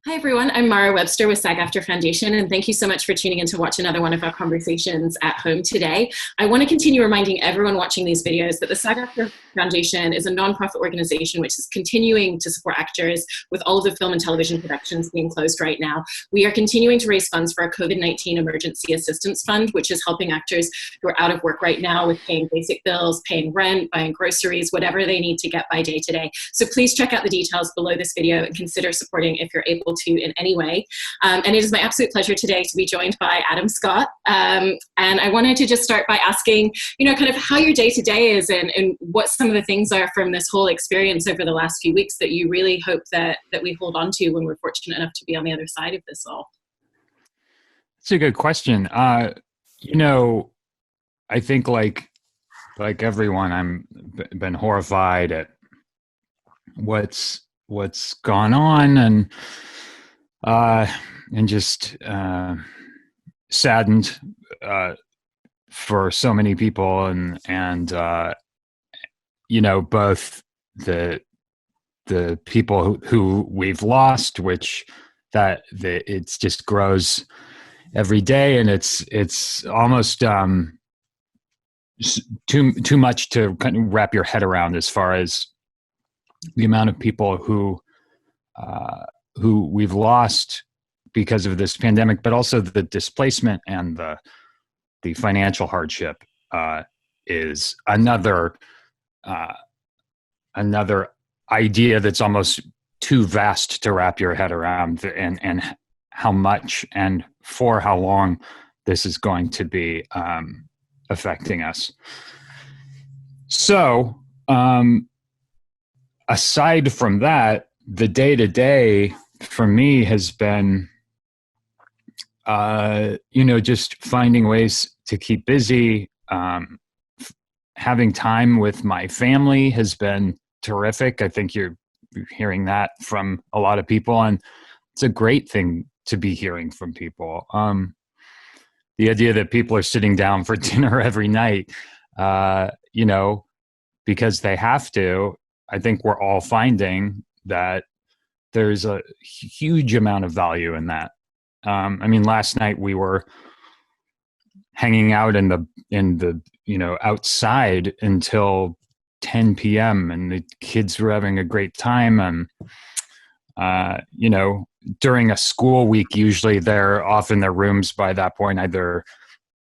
Hi, everyone. I'm Mara Webster with SAG-AFTRA Foundation, and thank you so much for tuning in to watch another one of our conversations at home today. I want to continue reminding everyone watching these videos that the SAG-AFTRA Foundation is a nonprofit organization which is continuing to support actors with all of the film and television productions being closed right now. We are continuing to raise funds for our COVID-19 Emergency Assistance Fund, which is helping actors who are out of work right now with paying basic bills, paying rent, buying groceries, whatever they need to get by day to day. So please check out the details below this video and consider supporting if you're able to in any way. And it is my absolute pleasure today to be joined by Adam Scott. And I wanted to just start by asking, kind of how your day to day is and what some of the things are from this whole experience over the last few weeks that you really hope that we hold on to when we're fortunate enough to be on the other side of this all. That's a good question. I think like everyone, I'm been horrified at what's gone on and just saddened for so many people and both the people who we've lost, which it just grows every day, and it's almost too much to kind of wrap your head around as far as the amount of people who we've lost because of this pandemic, but also the displacement and the financial hardship is another idea that's almost too vast to wrap your head around, and how much and for how long this is going to be affecting us. So, aside from that, the day-to-day for me has been, just finding ways to keep busy. Having time with my family has been terrific. I think you're hearing that from a lot of people, and it's a great thing to be hearing from people. The idea that people are sitting down for dinner every night, because they have to, I think we're all finding that there's a huge amount of value in that. Last night we were hanging out in the outside until 10 p.m. and the kids were having a great time. And, during a school week, usually they're off in their rooms by that point, either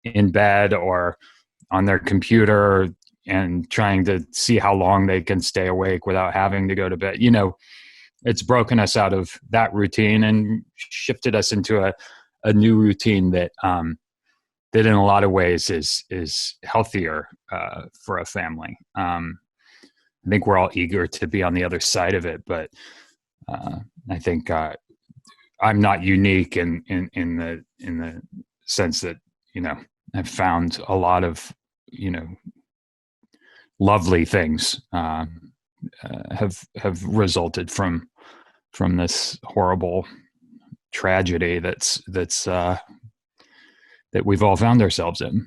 in bed or on their computer and trying to see how long they can stay awake without having to go to bed. It's broken us out of that routine and shifted us into a new routine that in a lot of ways is healthier for a family. I think we're all eager to be on the other side of it, but I think I'm not unique in the sense that I've found a lot of lovely things have resulted from this horrible tragedy that we've all found ourselves in.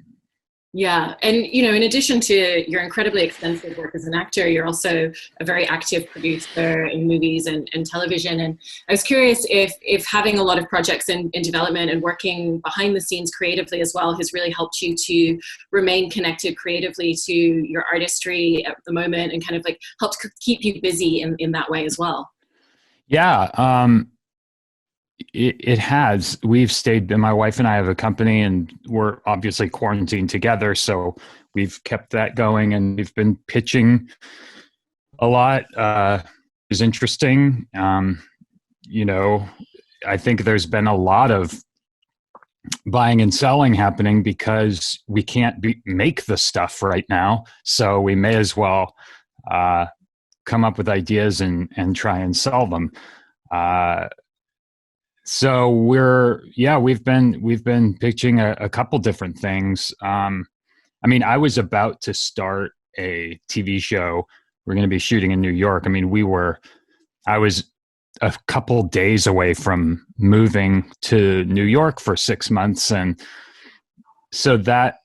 Yeah. And, in addition to your incredibly extensive work as an actor, you're also a very active producer in movies and television. And I was curious if having a lot of projects in development and working behind the scenes creatively as well has really helped you to remain connected creatively to your artistry at the moment and kind of like helped keep you busy in that way as well. Yeah. It has. We've stayed, my wife and I have a company and we're obviously quarantined together. So we've kept that going and we've been pitching a lot. It's interesting. I think there's been a lot of buying and selling happening because we can't make the stuff right now. So we may as well come up with ideas and try and sell them. So we've been pitching a couple different things. I was about to start a TV show. We're going to be shooting in New York. I was a couple days away from moving to New York for 6 months. And so that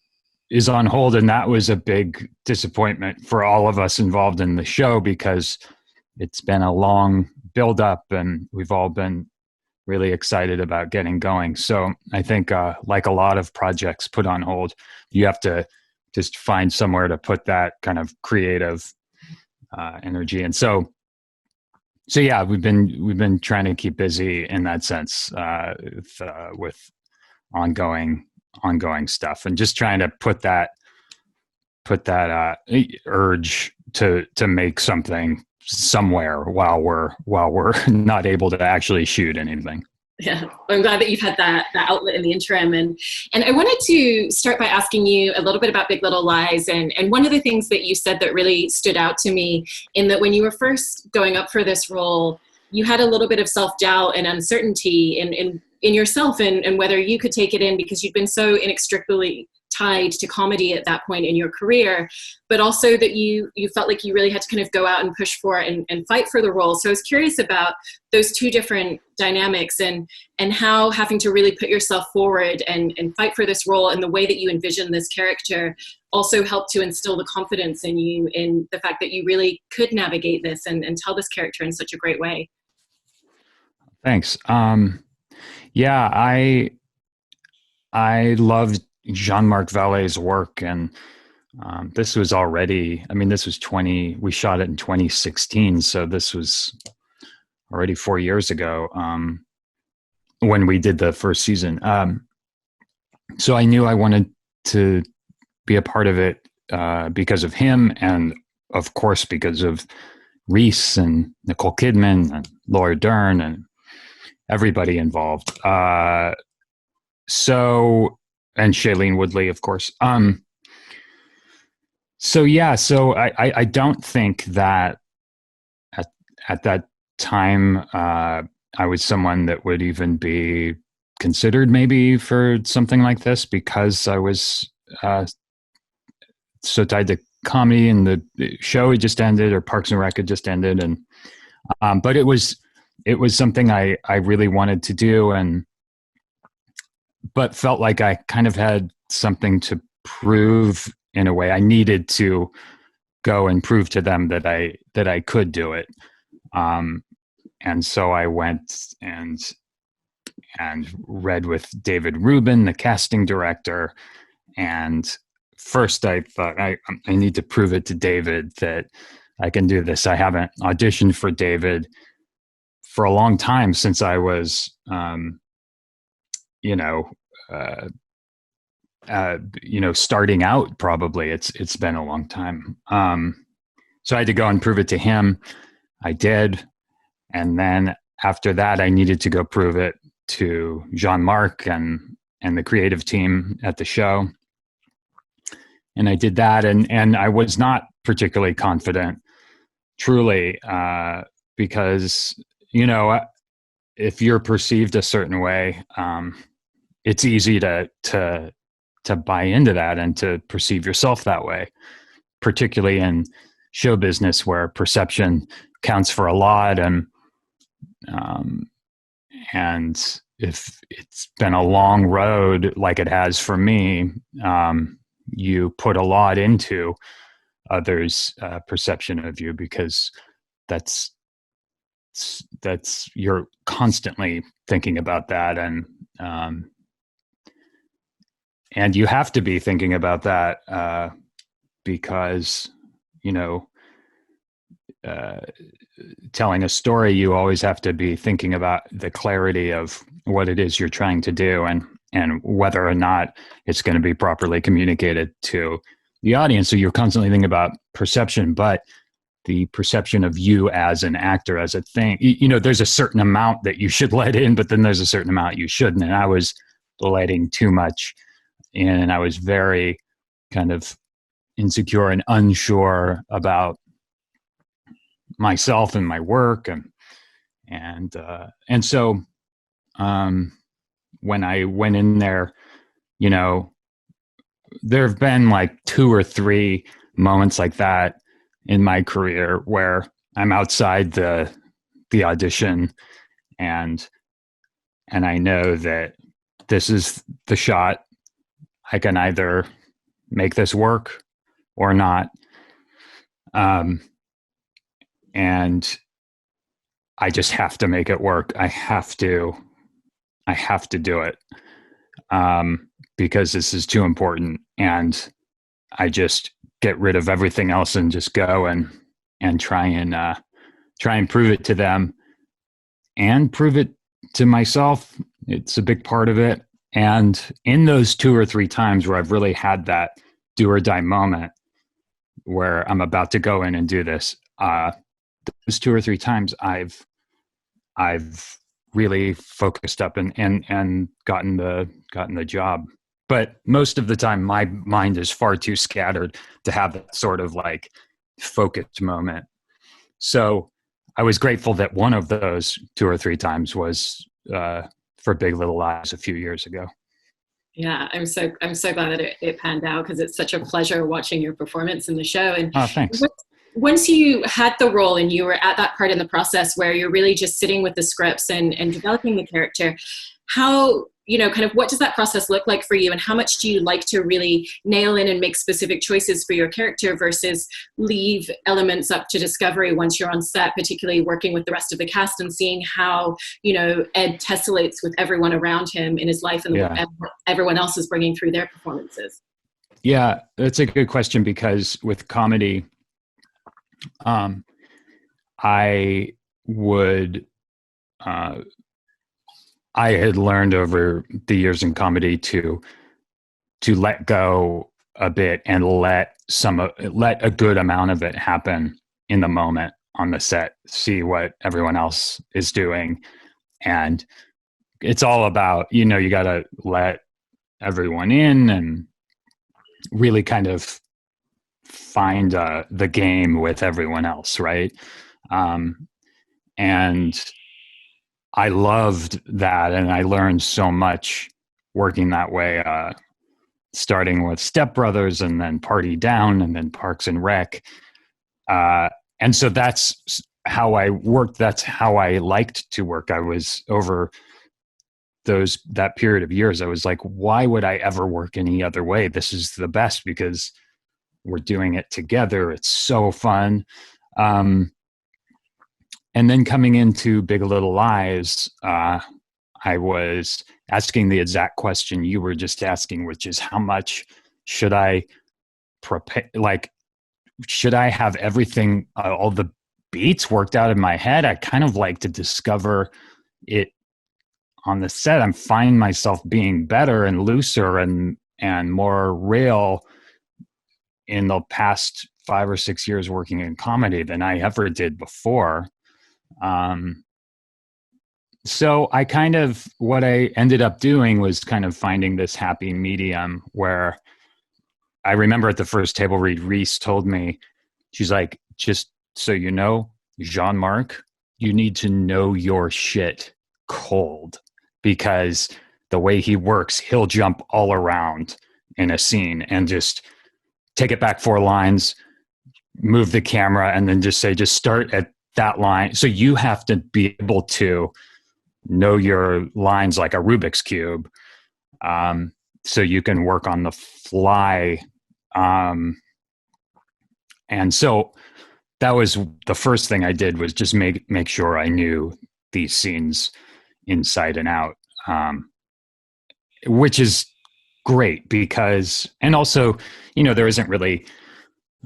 is on hold. And that was a big disappointment for all of us involved in the show because it's been a long build up and we've all been really excited about getting going. So I think, like a lot of projects put on hold, you have to just find somewhere to put that kind of creative energy. And so yeah, we've been trying to keep busy in that sense, with ongoing stuff, and just trying to put that urge to make something somewhere while we're not able to actually shoot anything. Yeah, I'm glad that you've had that outlet in the interim. And I wanted to start by asking you a little bit about Big Little Lies. And one of the things that you said that really stood out to me, in that when you were first going up for this role, you had a little bit of self-doubt and uncertainty in yourself and whether you could take it in, because you'd been so inextricably tied to comedy at that point in your career, but also that you felt like you really had to kind of go out and push for it and fight for the role. So I was curious about those two different dynamics and how having to really put yourself forward and fight for this role and the way that you envision this character also helped to instill the confidence in you, in the fact that you really could navigate this and tell this character in such a great way. Thanks. Yeah, I loved Jean-Marc Vallée's work, and this was already, this was we shot it in 2016, so this was already 4 years ago, when we did the first season. So I knew I wanted to be a part of it because of him, and of course because of Reese and Nicole Kidman and Laura Dern and everybody involved. And Shailene Woodley, of course. So I don't think that at that time I was someone that would even be considered maybe for something like this, because I was so tied to comedy, and the show had just ended, or Parks and Rec had just ended, and but it was something I really wanted to do, but felt like I kind of had something to prove in a way. I needed to go and prove to them that I could do it. And so I went and read with David Rubin, the casting director. And first I thought, I need to prove it to David that I can do this. I haven't auditioned for David for a long time, since I was, starting out. Probably it's been a long time. So I had to go and prove it to him. I did. And then after that, I needed to go prove it to Jean-Marc and the creative team at the show. And I did that. And I was not particularly confident, truly, because, if you're perceived a certain way, it's easy to buy into that and to perceive yourself that way, particularly in show business, where perception counts for a lot. And if it's been a long road, like it has for me, you put a lot into others' perception of you, because that's you're constantly thinking about that, and you have to be thinking about that, because telling a story, you always have to be thinking about the clarity of what it is you're trying to do, and whether or not it's going to be properly communicated to the audience. So you're constantly thinking about perception, but the perception of you as an actor, as a thing, there's a certain amount that you should let in, but then there's a certain amount you shouldn't. And I was letting too much in, and I was very kind of insecure and unsure about myself and my work. And so when I went in there, there have been like 2 or 3 moments like that in my career where I'm outside the audition, and I know that this is the shot. I can either make this work or not. And I just have to make it work. I have to I have to do it because this is too important. And I just get rid of everything else and just go and try and prove it to them and prove it to myself. It's a big part of it. And in those 2 or 3 times where I've really had that do or die moment where I'm about to go in and do this, those 2 or 3 times I've really focused up and gotten the job. But most of the time my mind is far too scattered to have that sort of like focused moment. So I was grateful that one of those 2 or 3 times was for Big Little Lies a few years ago. Yeah, I'm so glad that it panned out, because it's such a pleasure watching your performance in the show. And thanks. Once you had the role and you were at that part in the process where you're really just sitting with the scripts and developing the character, how, kind of what does that process look like for you, and how much do you like to really nail in and make specific choices for your character versus leave elements up to discovery once you're on set, particularly working with the rest of the cast and seeing how, Ed tessellates with everyone around him in his life and what everyone else is bringing through their performances? Yeah, that's a good question, because with comedy, I had learned over the years in comedy to let go a bit and let a good amount of it happen in the moment on the set, see what everyone else is doing. And it's all about, you got to let everyone in and really kind of find the game with everyone else, right? And I loved that, and I learned so much working that way, starting with Step Brothers and then Party Down and then Parks and Rec. And so that's how I worked. That's how I liked to work. I was over that period of years, I was like, why would I ever work any other way? This is the best because we're doing it together. It's so fun. And then coming into Big Little Lies, I was asking the exact question you were just asking, which is how much should I prepare? Like, should I have everything, all the beats worked out in my head? I kind of like to discover it on the set. I'm finding myself being better and looser and more real in the past 5 or 6 years working in comedy than I ever did before. So what I ended up doing was kind of finding this happy medium where I remember at the first table read, Reese told me, she's like, just so you know, Jean-Marc, you need to know your shit cold, because the way he works, he'll jump all around in a scene and just take it back 4 lines, move the camera, and then just start at that line. So you have to be able to know your lines like a Rubik's Cube, so you can work on the fly. And so that was the first thing I did, was just make sure I knew these scenes inside and out, which is great because, and also, there isn't really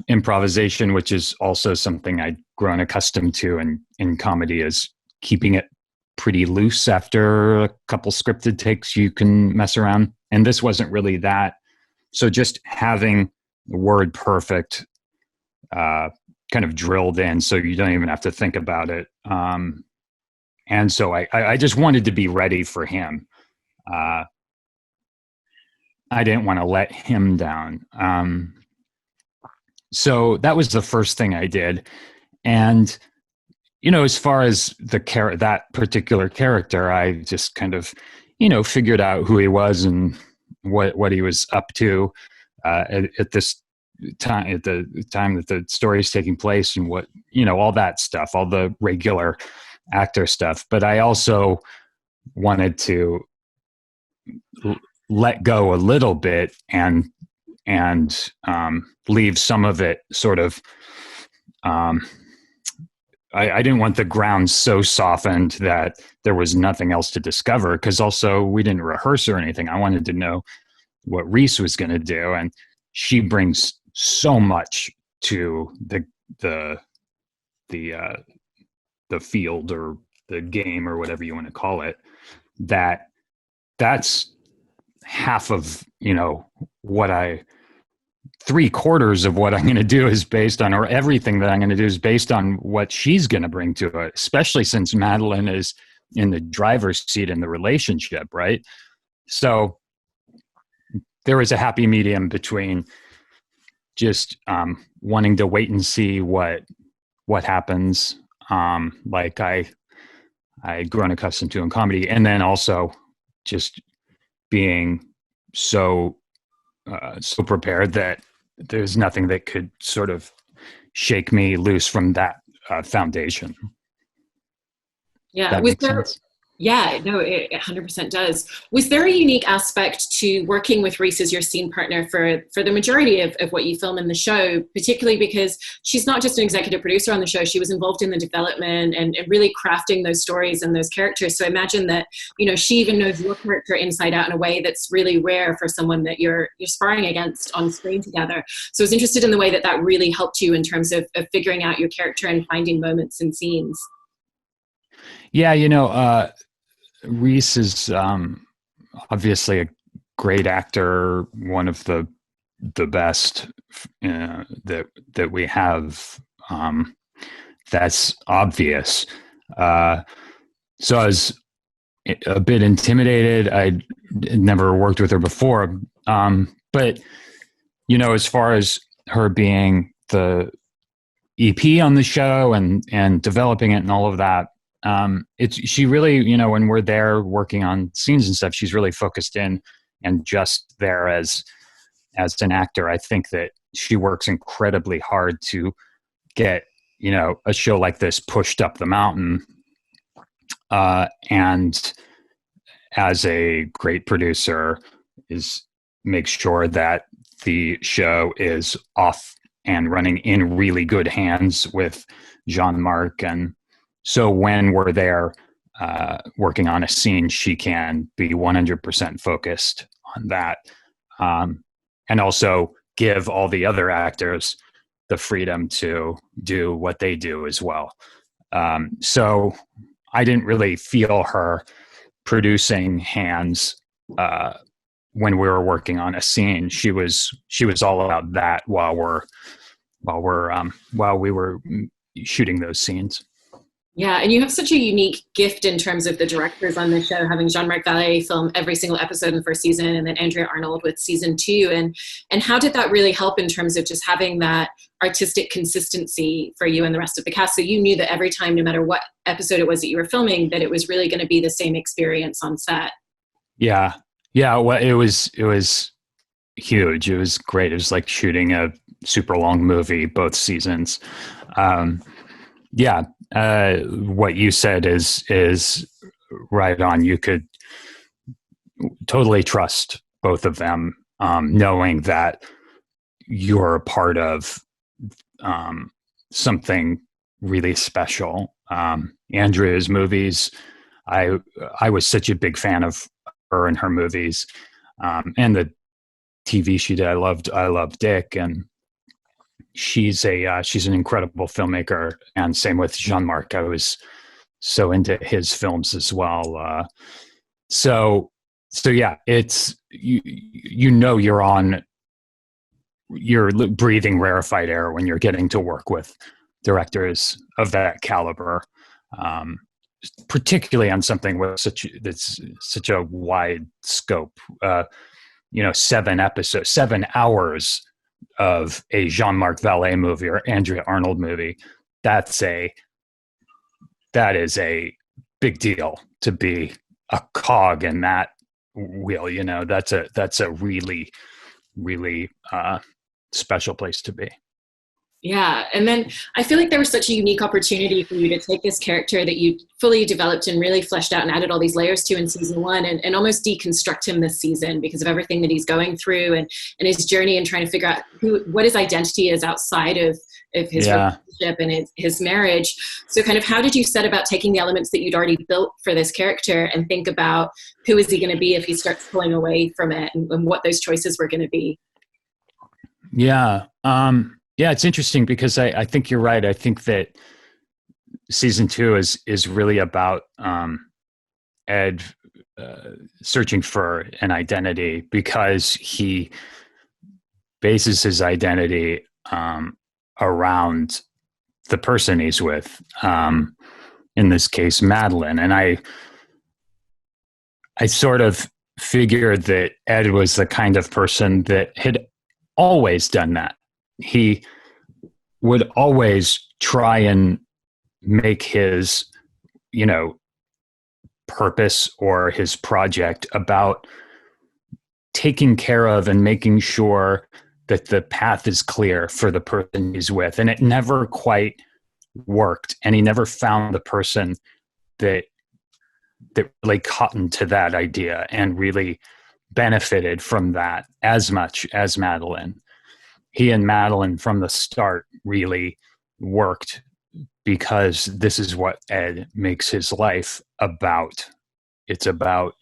improvisation, which is also something I'd grown accustomed to in comedy, is keeping it pretty loose. After a couple scripted takes, you can mess around. And this wasn't really that. So just having the word perfect kind of drilled in, so you don't even have to think about it. And so I just wanted to be ready for him. I didn't want to let him down. So that was the first thing I did. And, as far as that particular character, I just kind of, figured out who he was and what he was up to at this time, at the time that the story is taking place, and what, all that stuff, all the regular actor stuff. But I also wanted to let go a little bit and leave some of it sort of I didn't want the ground so softened that there was nothing else to discover, because also we didn't rehearse or anything. I wanted to know what Reese was going to do, and she brings so much to the the field or the game or whatever you want to call it, that's half of, what I 3/4 of what I'm going to do is based on, or everything that I'm going to do is based on what she's going to bring to it, especially since Madeline is in the driver's seat in the relationship, right? So there is a happy medium between just wanting to wait and see what happens, like I'd grown accustomed to in comedy, and then also just being so prepared that there's nothing that could sort of shake me loose from that foundation. Yeah. That makes sense. Yeah, no, it 100% does. Was there a unique aspect to working with Reese as your scene partner for the majority of what you film in the show, particularly because she's not just an executive producer on the show, she was involved in the development and really crafting those stories and those characters. So I imagine that, she even knows your character inside out in a way that's really rare for someone that you're sparring against on screen together. So I was interested in the way that really helped you in terms of figuring out your character and finding moments and scenes. Yeah, Reese is obviously a great actor, one of the best that we have. That's obvious. So I was a bit intimidated. I'd never worked with her before, but as far as her being the EP on the show and developing it and all of that. She really, when we're there working on scenes and stuff, she's really focused in and just there as an actor. I think that she works incredibly hard to get, a show like this pushed up the mountain. And as a great producer makes sure that the show is off and running in really good hands with Jean-Marc. And so when we're there working on a scene, she can be 100% focused on that. And also give all the other actors the freedom to do what they do as well. So I didn't really feel her producing hands when we were working on a scene. She was all about that while we were shooting those scenes. Yeah, and you have such a unique gift in terms of the directors on the show, having Jean-Marc Vallée film every single episode in the first season, and then Andrea Arnold with season 2. And how did that really help in terms of just having that artistic consistency for you and the rest of the cast? So you knew that every time, no matter what episode it was that you were filming, that it was really going to be the same experience on set. Yeah. Well, it was huge. It was great. It was like shooting a super long movie, both seasons. What you said is right on. You could totally trust both of them, knowing that you're a part of something really special. Andrea's movies, I was such a big fan of her and her movies, and the TV she did. I loved Dick, and she's an incredible filmmaker. And same with Jean-Marc. I was so into his films as well. So yeah, it's you're breathing rarefied air when you're getting to work with directors of that caliber, particularly on something with such a wide scope. 7 hours of a Jean-Marc Vallée movie or Andrea Arnold movie. That is a big deal to be a cog in that wheel. That's a really, really special place to be. Yeah. And then I feel like there was such a unique opportunity for you to take this character that you fully developed and really fleshed out and added all these layers to in season one, and almost deconstruct him this season because of everything that he's going through, and his journey and trying to figure out what his identity is outside of his relationship and his marriage. So kind of how did you set about taking the elements that you'd already built for this character and think about who is he going to be if he starts pulling away from it, and what those choices were going to be? Yeah. Yeah, it's interesting because I think you're right. I think that season 2 is really about Ed searching for an identity, because he bases his identity around the person he's with. In this case, Madeline. And I sort of figured that Ed was the kind of person that had always done that. He would always try and make his, purpose or his project about taking care of and making sure that the path is clear for the person he's with. And it never quite worked. And he never found the person that really cottoned to that idea and really benefited from that as much as Madeline. He and Madeline from the start really worked because this is what Ed makes his life about. It's about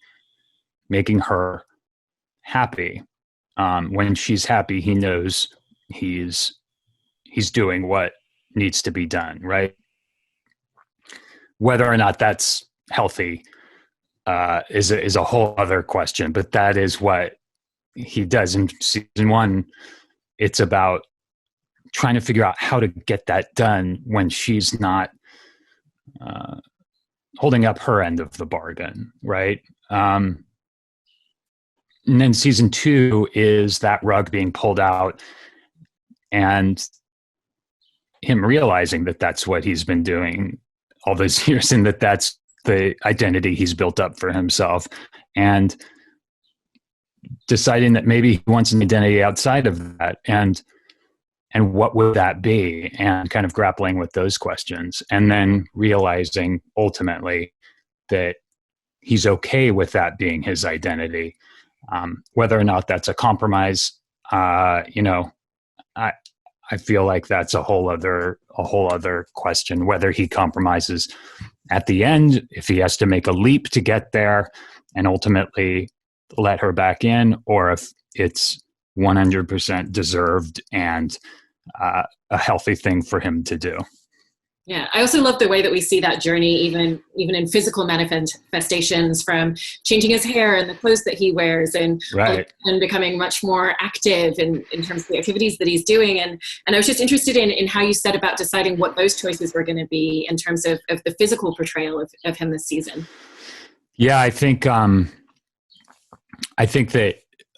making her happy. When she's happy, he knows he's doing what needs to be done, right? Whether or not that's healthy is a whole other question, but that is what he does in season 1. It's about trying to figure out how to get that done when she's not holding up her end of the bargain, right? And then season 2 is that rug being pulled out and him realizing that that's what he's been doing all those years, and that that's the identity he's built up for himself, and deciding that maybe he wants an identity outside of that, and what would that be, and kind of grappling with those questions, and then realizing ultimately that he's okay with that being his identity. Whether or not that's a compromise, I feel like that's a whole other question. Whether he compromises at the end, if he has to make a leap to get there and ultimately let her back in, or if it's 100% deserved and a healthy thing for him to do. Yeah, I also love the way that we see that journey, even in physical manifestations, from changing his hair and the clothes that he wears, and right, and becoming much more active in terms of the activities that he's doing. And I was just interested in how you set about deciding what those choices were going to be in terms of the physical portrayal of him this season. Yeah, I think that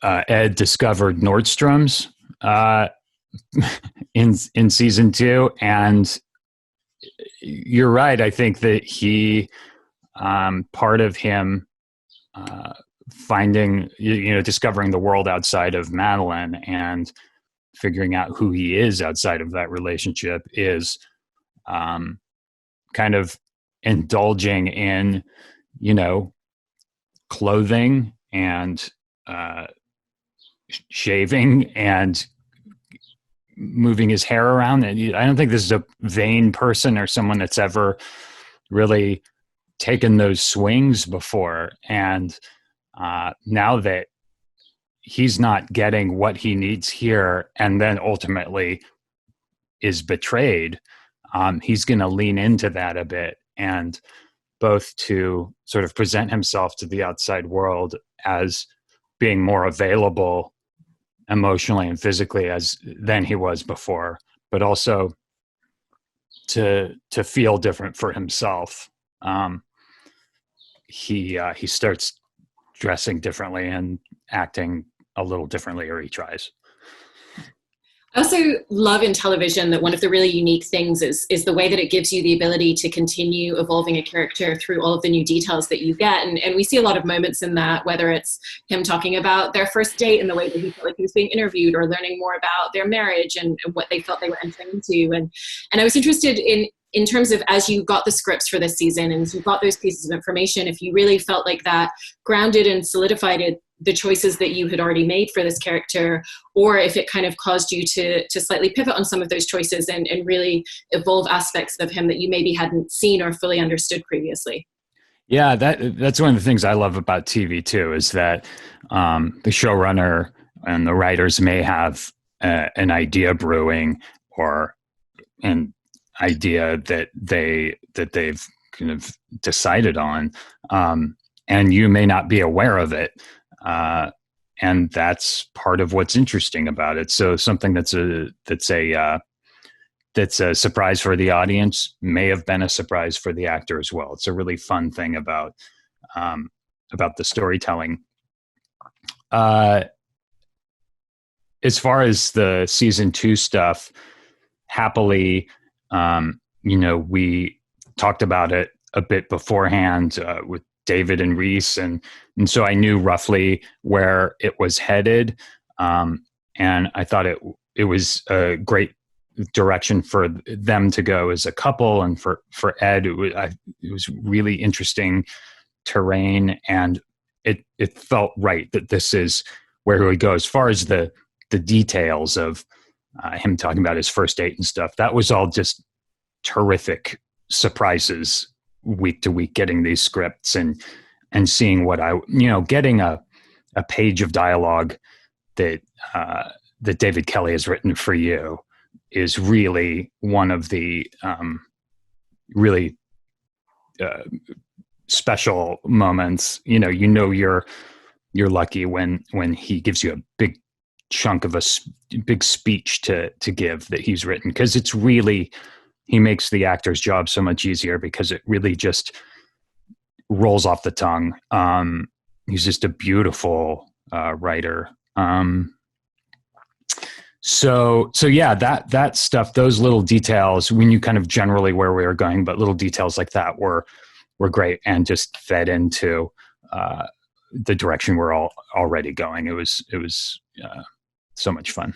Ed discovered Nordstrom's in season 2, and you're right. I think that he, part of him finding, discovering the world outside of Madeline and figuring out who he is outside of that relationship is kind of indulging in, clothing and shaving and moving his hair around. And I don't think this is a vain person or someone that's ever really taken those swings before. And now that he's not getting what he needs here, and then ultimately is betrayed, he's going to lean into that a bit, and both to sort of present himself to the outside world as being more available emotionally and physically than he was before, but also to feel different for himself. He starts dressing differently and acting a little differently, or he tries. I also love in television that one of the really unique things is the way that it gives you the ability to continue evolving a character through all of the new details that you get. And we see a lot of moments in that, whether it's him talking about their first date and the way that he felt like he was being interviewed, or learning more about their marriage and what they felt they were entering into. And I was interested in terms of, as you got the scripts for this season and you got those pieces of information, if you really felt like that grounded and solidified the choices that you had already made for this character, or if it kind of caused you to slightly pivot on some of those choices and really evolve aspects of him that you maybe hadn't seen or fully understood previously. Yeah, that's one of the things I love about TV too, is that the showrunner and the writers may have an idea brewing, or an idea that they've kind of decided on, and you may not be aware of it. And that's part of what's interesting about it. So something that's a surprise for the audience may have been a surprise for the actor as well. It's a really fun thing about the storytelling. As far as the season 2 stuff, happily, we talked about it a bit beforehand with David and Reese, and so I knew roughly where it was headed, and I thought it was a great direction for them to go as a couple, and for Ed, it was really interesting terrain, and it felt right that this is where he would go. As far as the details of him talking about his first date and stuff, that was all just terrific surprises week to week, getting these scripts and seeing what getting a page of dialogue that David Kelley has written for you is really one of the really special moments. You're lucky when he gives you a big chunk of big speech to give that he's written, because it's really, he makes the actor's job so much easier because it really just rolls off the tongue. He's just a beautiful writer. So yeah, that stuff, those little details, we knew kind of generally where we were going, but little details like that were great and just fed into the direction we're all already going. It was so much fun.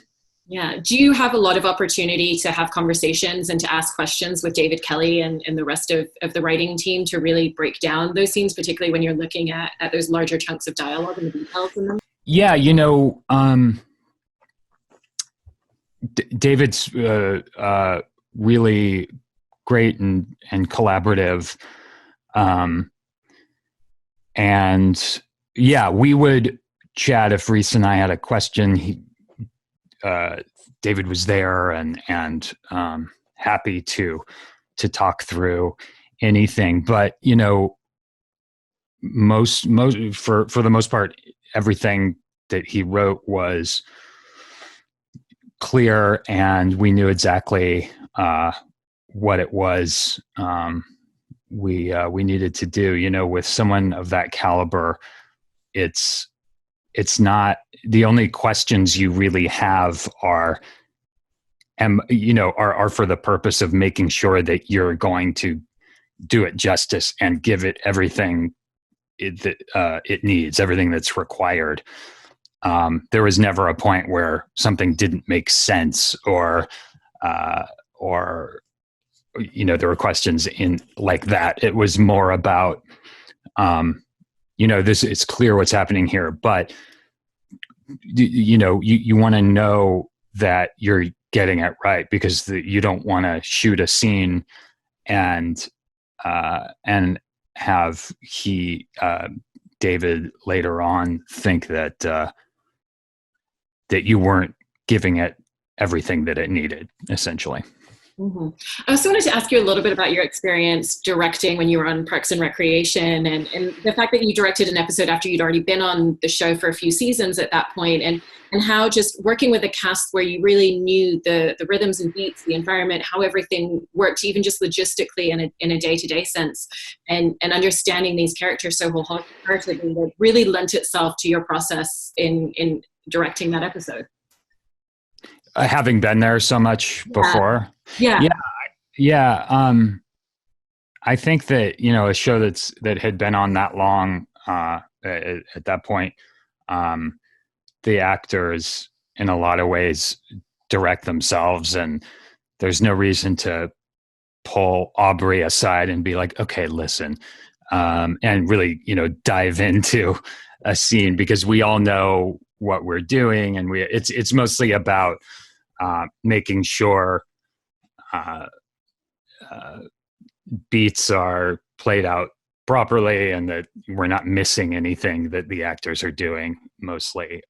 Yeah. Do you have a lot of opportunity to have conversations and to ask questions with David Kelley and the rest of the writing team to really break down those scenes, particularly when you're looking at those larger chunks of dialogue and the details in them? Yeah, David's really great and collaborative. And yeah, we would chat if Reese and I had a question. David was there and happy to talk through anything. But most for the most part, everything that he wrote was clear, and we knew exactly what it was we needed to do. With someone of that caliber, it's not, the only questions you really have are for the purpose of making sure that you're going to do it justice and give it everything it needs, everything that's required. There was never a point where something didn't make sense, or there were questions in like that. It was more about, this, it's clear what's happening here, but you want to know that you're getting it right, because you don't want to shoot a scene and have David later on think that you weren't giving it everything that it needed, essentially. Mm-hmm. I also wanted to ask you a little bit about your experience directing when you were on Parks and Recreation, and the fact that you directed an episode after you'd already been on the show for a few seasons at that point, and how just working with a cast where you really knew the rhythms and beats, the environment, how everything worked, even just logistically in a day-to-day sense, and understanding these characters so wholeheartedly, that really lent itself to your process in directing that episode. having been there so much before. Yeah. I think that, a show that had been on that long, at that point, the actors in a lot of ways direct themselves, and there's no reason to pull Aubrey aside and be like, okay, listen, and really, dive into a scene, because we all know what we're doing, and it's mostly about making sure beats are played out properly and that we're not missing anything that the actors are doing mostly.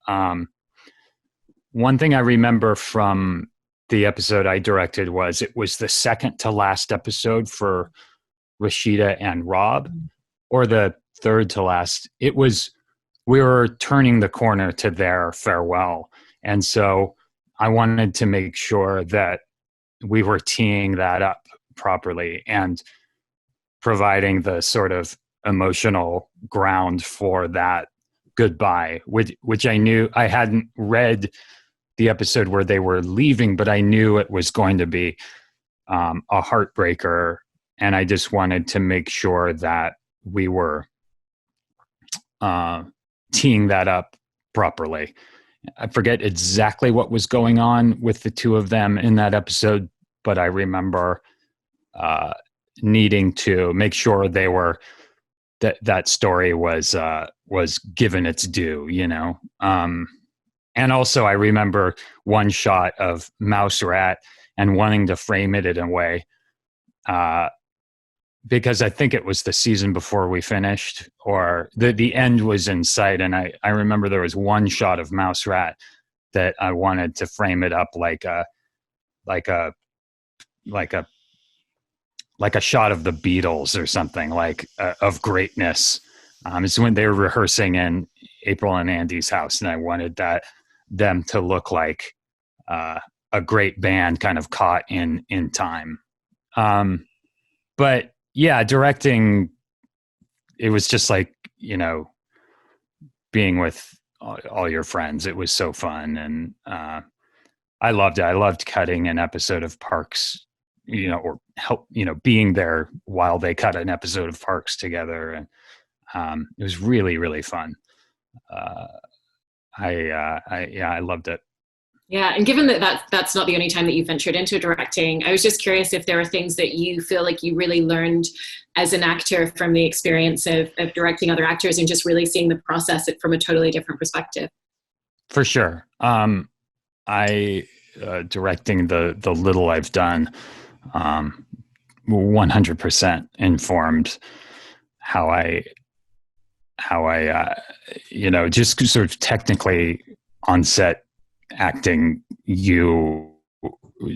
One thing I remember from the episode I directed was it was the second to last episode for Rashida and Rob, or the third to last. We were turning the corner to their farewell. And so I wanted to make sure that we were teeing that up properly and providing the sort of emotional ground for that goodbye, which I knew. I hadn't read the episode where they were leaving, but I knew it was going to be a heartbreaker, and I just wanted to make sure that we were teeing that up properly. I forget exactly what was going on with the two of them in that episode, but I remember needing to make sure they were that story was given its due, and also I remember one shot of Mouse Rat and wanting to frame it in a way, because I think it was the season before we finished, or the end was in sight. And I remember there was one shot of Mouse Rat that I wanted to frame it up like a shot of the Beatles or something, of greatness. It's when they were rehearsing in April and Andy's house, and I wanted them to look like a great band kind of caught in time. But yeah, directing, it was just like, being with all your friends. It was so fun. And I loved it. I loved cutting an episode of Parks, or help, being there while they cut an episode of Parks together. And it was really, really fun. I loved it. Yeah, and given that that's not the only time that you ventured into directing, I was just curious if there are things that you feel like you really learned as an actor from the experience of directing other actors and just really seeing the process from a totally different perspective. For sure. I directing the little I've done, 100% informed how I just sort of technically on set acting,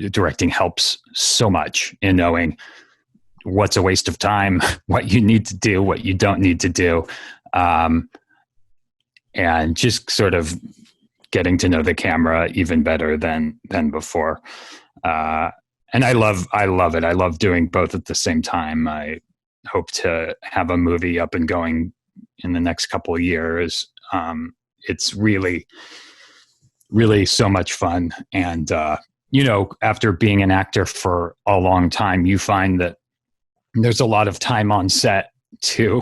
directing helps so much in knowing what's a waste of time, what you need to do, what you don't need to do, and just sort of getting to know the camera even better than before. And I love it. I love doing both at the same time. I hope to have a movie up and going in the next couple of years. It's really, really so much fun. And, after being an actor for a long time, you find that there's a lot of time on set to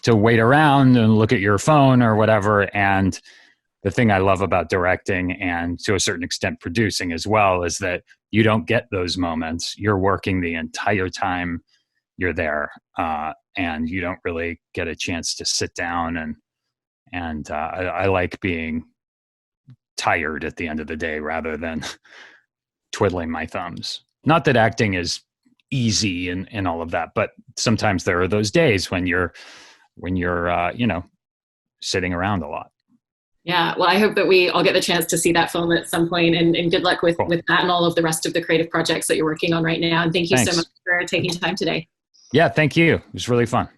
wait around and look at your phone or whatever. And the thing I love about directing, and to a certain extent producing as well, is that you don't get those moments. You're working the entire time you're there, and you don't really get a chance to sit down. And I like being tired at the end of the day rather than twiddling my thumbs. Not that acting is easy and all of that, but sometimes there are those days when you're sitting around a lot. Yeah, well, I hope that we all get the chance to see that film at some point, and good luck with that and all of the rest of the creative projects that you're working on right now. And thank you so much for taking time today. Yeah, thank you. It was really fun.